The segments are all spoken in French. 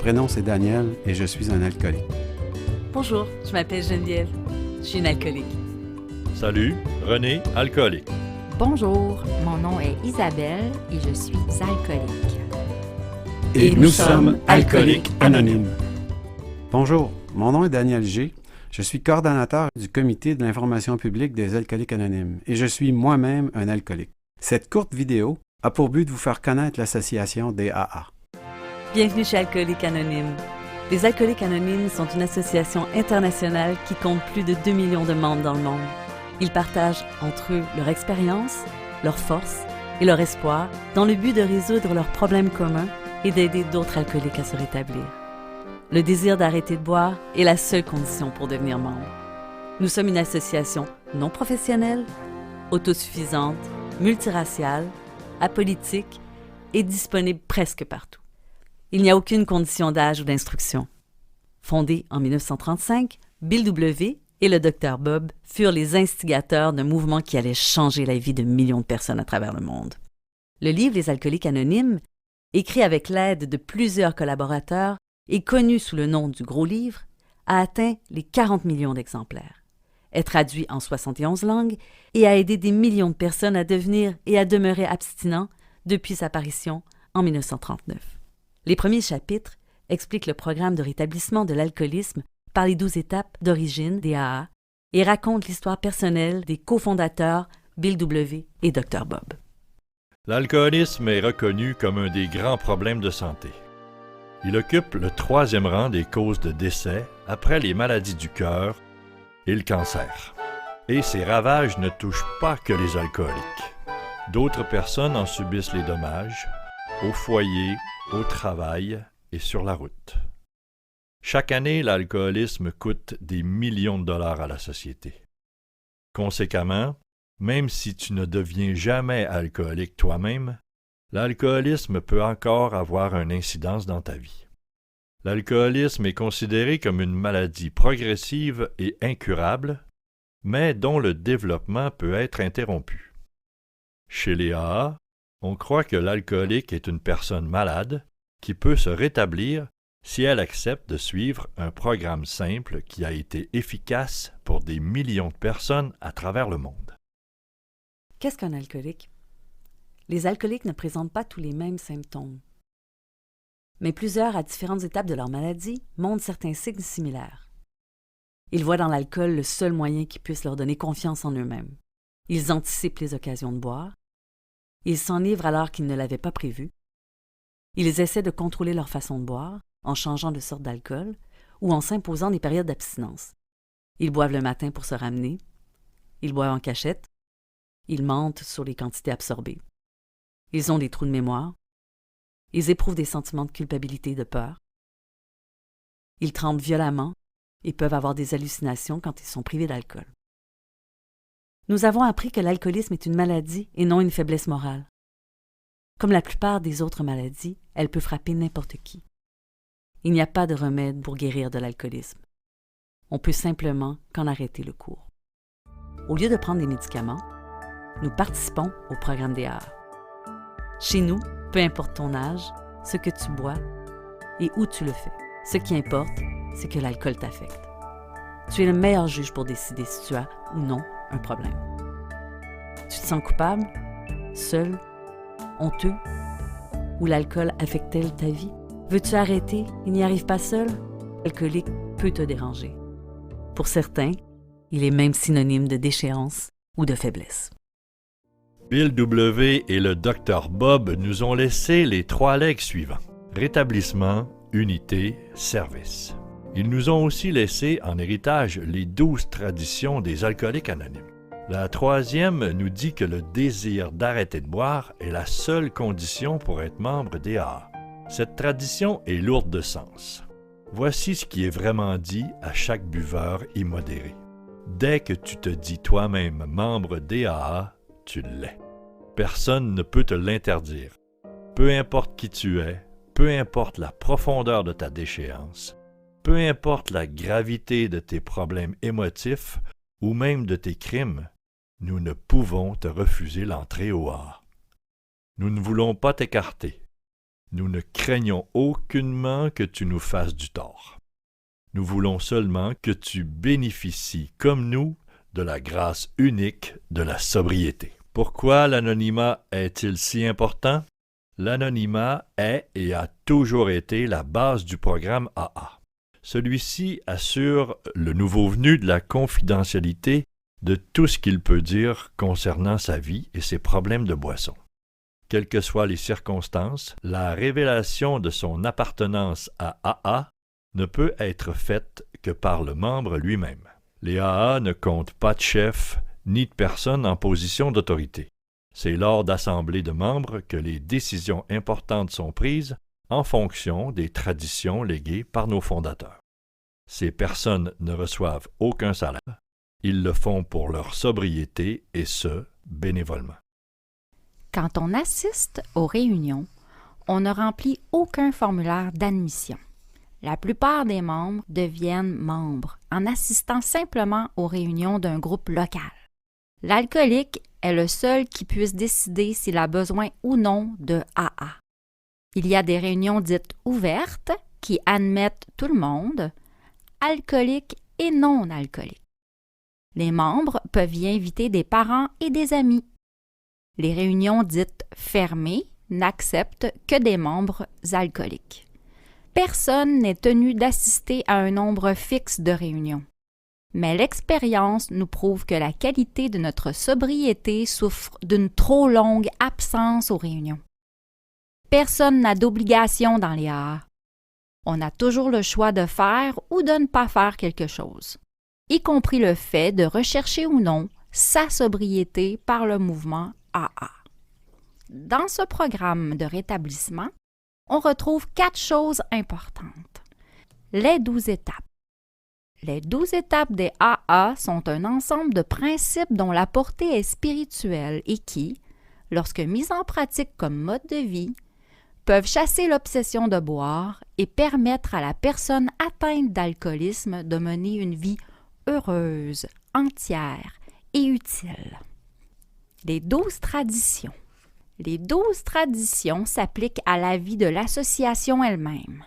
prénom c'est Daniel et je suis un alcoolique. Bonjour, je m'appelle Geneviève. Je suis une alcoolique. Salut, René, alcoolique. Bonjour, mon nom est Isabelle et je suis alcoolique. Et nous sommes Alcooliques Anonymes. Bonjour, mon nom est Daniel G. Je suis coordonnateur du comité de l'information publique des Alcooliques Anonymes et je suis moi-même un alcoolique. Cette courte vidéo a pour but de vous faire connaître l'association des AA. Bienvenue chez Alcooliques Anonymes. Les Alcooliques Anonymes sont une association internationale qui compte plus de 2 millions de membres dans le monde. Ils partagent entre eux leur expérience, leurs forces et leur espoir dans le but de résoudre leurs problèmes communs et d'aider d'autres alcooliques à se rétablir. Le désir d'arrêter de boire est la seule condition pour devenir membre. Nous sommes une association non professionnelle, autosuffisante, multiraciale, apolitique et disponible presque partout. Il n'y a aucune condition d'âge ou d'instruction. Fondée en 1935, Bill W. et le Dr Bob furent les instigateurs d'un mouvement qui allait changer la vie de millions de personnes à travers le monde. Le livre Les Alcooliques Anonymes, écrit avec l'aide de plusieurs collaborateurs et connu sous le nom du Gros Livre, a atteint les 40 millions d'exemplaires, est traduit en 71 langues et a aidé des millions de personnes à devenir et à demeurer abstinents depuis sa parution en 1939. Les premiers chapitres expliquent le programme de rétablissement de l'alcoolisme par les 12 étapes d'origine des AA et racontent l'histoire personnelle des cofondateurs Bill W. et Dr Bob. L'alcoolisme est reconnu comme un des grands problèmes de santé. Il occupe le 3e rang des causes de décès après les maladies du cœur et le cancer. Et ces ravages ne touchent pas que les alcooliques. D'autres personnes en subissent les dommages, au foyer, au travail et sur la route. Chaque année, l'alcoolisme coûte des millions de dollars à la société. Conséquemment, même si tu ne deviens jamais alcoolique toi-même, l'alcoolisme peut encore avoir une incidence dans ta vie. L'alcoolisme est considéré comme une maladie progressive et incurable, mais dont le développement peut être interrompu. Chez les AA, on croit que l'alcoolique est une personne malade qui peut se rétablir si elle accepte de suivre un programme simple qui a été efficace pour des millions de personnes à travers le monde. Qu'est-ce qu'un alcoolique? Les alcooliques ne présentent pas tous les mêmes symptômes. Mais plusieurs, à différentes étapes de leur maladie, montrent certains signes similaires. Ils voient dans l'alcool le seul moyen qui puisse leur donner confiance en eux-mêmes. Ils anticipent les occasions de boire. Ils s'enivrent alors qu'ils ne l'avaient pas prévu. Ils essaient de contrôler leur façon de boire en changeant de sorte d'alcool ou en s'imposant des périodes d'abstinence. Ils boivent le matin pour se ramener. Ils boivent en cachette. Ils mentent sur les quantités absorbées. Ils ont des trous de mémoire. Ils éprouvent des sentiments de culpabilité et de peur. Ils tremblent violemment et peuvent avoir des hallucinations quand ils sont privés d'alcool. Nous avons appris que l'alcoolisme est une maladie et non une faiblesse morale. Comme la plupart des autres maladies, elle peut frapper n'importe qui. Il n'y a pas de remède pour guérir de l'alcoolisme. On peut simplement qu'en arrêter le cours. Au lieu de prendre des médicaments, nous participons au programme des AA. Chez nous, peu importe ton âge, ce que tu bois et où tu le fais, ce qui importe, c'est que l'alcool t'affecte. Tu es le meilleur juge pour décider si tu as ou non un problème. Tu te sens coupable, seul, honteux? Ou l'alcool affecte-t-elle ta vie? Veux-tu arrêter et n'y arrives pas seul? L'alcoolique peut te déranger. Pour certains, il est même synonyme de déchéance ou de faiblesse. Bill W. et le Dr Bob nous ont laissé les 3 legs suivants: rétablissement, unité, service. Ils nous ont aussi laissé en héritage les 12 traditions des alcooliques anonymes. La 3e nous dit que le désir d'arrêter de boire est la seule condition pour être membre des AA. Cette tradition est lourde de sens. Voici ce qui est vraiment dit à chaque buveur immodéré. Dès que tu te dis toi-même membre des AA, tu l'es. Personne ne peut te l'interdire. Peu importe qui tu es, peu importe la profondeur de ta déchéance, peu importe la gravité de tes problèmes émotifs ou même de tes crimes, nous ne pouvons te refuser l'entrée au AA. Nous ne voulons pas t'écarter. Nous ne craignons aucunement que tu nous fasses du tort. Nous voulons seulement que tu bénéficies, comme nous, de la grâce unique de la sobriété. Pourquoi l'anonymat est-il si important? L'anonymat est et a toujours été la base du programme AA. Celui-ci assure le nouveau venu de la confidentialité de tout ce qu'il peut dire concernant sa vie et ses problèmes de boisson. Quelles que soient les circonstances, la révélation de son appartenance à AA ne peut être faite que par le membre lui-même. Les AA ne comptent pas de chef ni de personne en position d'autorité. C'est lors d'assemblées de membres que les décisions importantes sont prises en fonction des traditions léguées par nos fondateurs. Ces personnes ne reçoivent aucun salaire. Ils le font pour leur sobriété et ce, bénévolement. Quand on assiste aux réunions, on ne remplit aucun formulaire d'admission. La plupart des membres deviennent membres en assistant simplement aux réunions d'un groupe local. L'alcoolique est le seul qui puisse décider s'il a besoin ou non de AA. Il y a des réunions dites ouvertes qui admettent tout le monde, alcooliques et non alcooliques. Les membres peuvent y inviter des parents et des amis. Les réunions dites fermées n'acceptent que des membres alcooliques. Personne n'est tenu d'assister à un nombre fixe de réunions. Mais l'expérience nous prouve que la qualité de notre sobriété souffre d'une trop longue absence aux réunions. Personne n'a d'obligation dans les AA. On a toujours le choix de faire ou de ne pas faire quelque chose, y compris le fait de rechercher ou non sa sobriété par le mouvement AA. Dans ce programme de rétablissement, on retrouve 4 choses importantes. Les 12 étapes. Les 12 étapes des AA sont un ensemble de principes dont la portée est spirituelle et qui, lorsque mis en pratique comme mode de vie, peuvent chasser l'obsession de boire et permettre à la personne atteinte d'alcoolisme de mener une vie heureuse, entière et utile. Les 12 traditions. Les 12 traditions s'appliquent à la vie de l'association elle-même.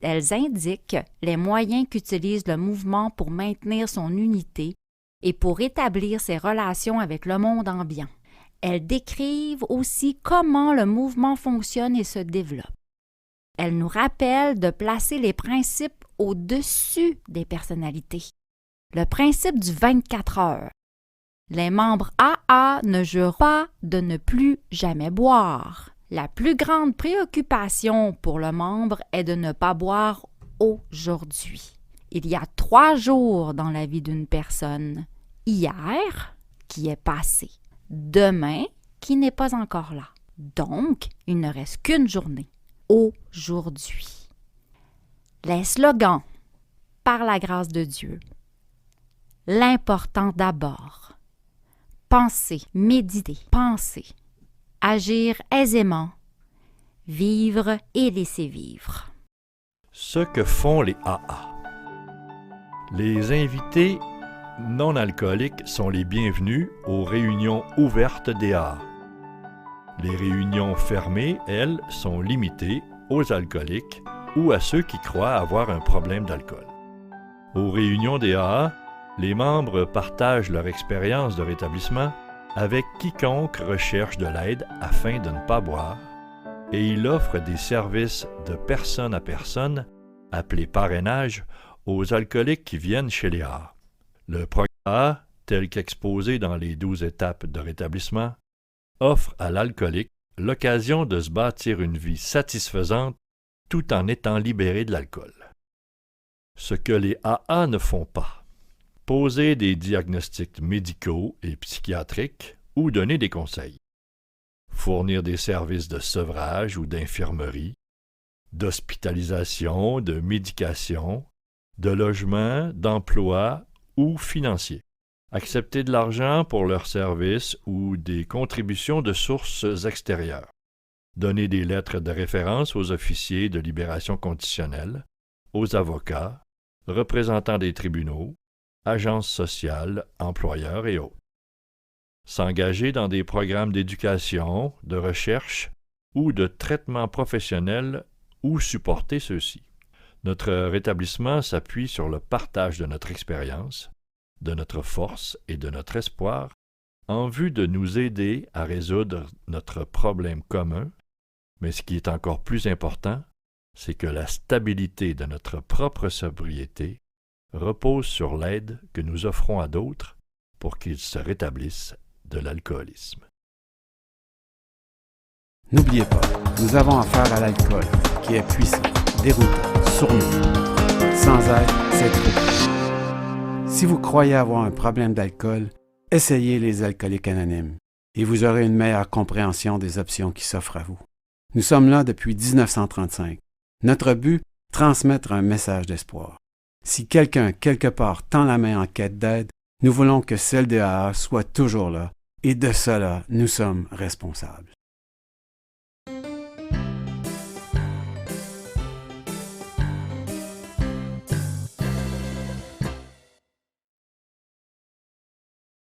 Elles indiquent les moyens qu'utilise le mouvement pour maintenir son unité et pour établir ses relations avec le monde ambiant. Elles décrivent aussi comment le mouvement fonctionne et se développe. Elles nous rappellent de placer les principes au-dessus des personnalités. Le principe du 24 heures. Les membres AA ne jurent pas de ne plus jamais boire. La plus grande préoccupation pour le membre est de ne pas boire aujourd'hui. Il y a 3 jours dans la vie d'une personne. Hier, qui est passé. Demain, qui n'est pas encore là. Donc, il ne reste qu'une journée. Aujourd'hui. Les slogans. Par la grâce de Dieu. L'important d'abord. Penser, méditer, penser. Agir aisément, vivre et laisser vivre. Ce que font les AA. Les invités non alcooliques sont les bienvenus aux réunions ouvertes des AA. Les réunions fermées, elles, sont limitées aux alcooliques ou à ceux qui croient avoir un problème d'alcool. Aux réunions des AA, les membres partagent leur expérience de rétablissement avec quiconque recherche de l'aide afin de ne pas boire, et il offre des services de personne à personne, appelés parrainage, aux alcooliques qui viennent chez les AA. Le programme AA, tel qu'exposé dans les 12 étapes de rétablissement, offre à l'alcoolique l'occasion de se bâtir une vie satisfaisante tout en étant libéré de l'alcool. Ce que les AA ne font pas. Poser des diagnostics médicaux et psychiatriques ou donner des conseils. Fournir des services de sevrage ou d'infirmerie, d'hospitalisation, de médication, de logement, d'emploi ou financier. Accepter de l'argent pour leurs services ou des contributions de sources extérieures. Donner des lettres de référence aux officiers de libération conditionnelle, aux avocats, représentants des tribunaux, agences sociales, employeurs et autres. S'engager dans des programmes d'éducation, de recherche ou de traitements professionnels ou supporter ceux-ci. Notre rétablissement s'appuie sur le partage de notre expérience, de notre force et de notre espoir en vue de nous aider à résoudre notre problème commun, mais ce qui est encore plus important, c'est que la stabilité de notre propre sobriété repose sur l'aide que nous offrons à d'autres pour qu'ils se rétablissent de l'alcoolisme. N'oubliez pas, nous avons affaire à l'alcool, qui est puissant, déroutant, sournois. Sans aide, c'est trop. Si vous croyez avoir un problème d'alcool, essayez les alcooliques anonymes et vous aurez une meilleure compréhension des options qui s'offrent à vous. Nous sommes là depuis 1935. Notre but, transmettre un message d'espoir. Si quelqu'un, quelque part, tend la main en quête d'aide, nous voulons que celle de AA soit toujours là, et de cela, nous sommes responsables.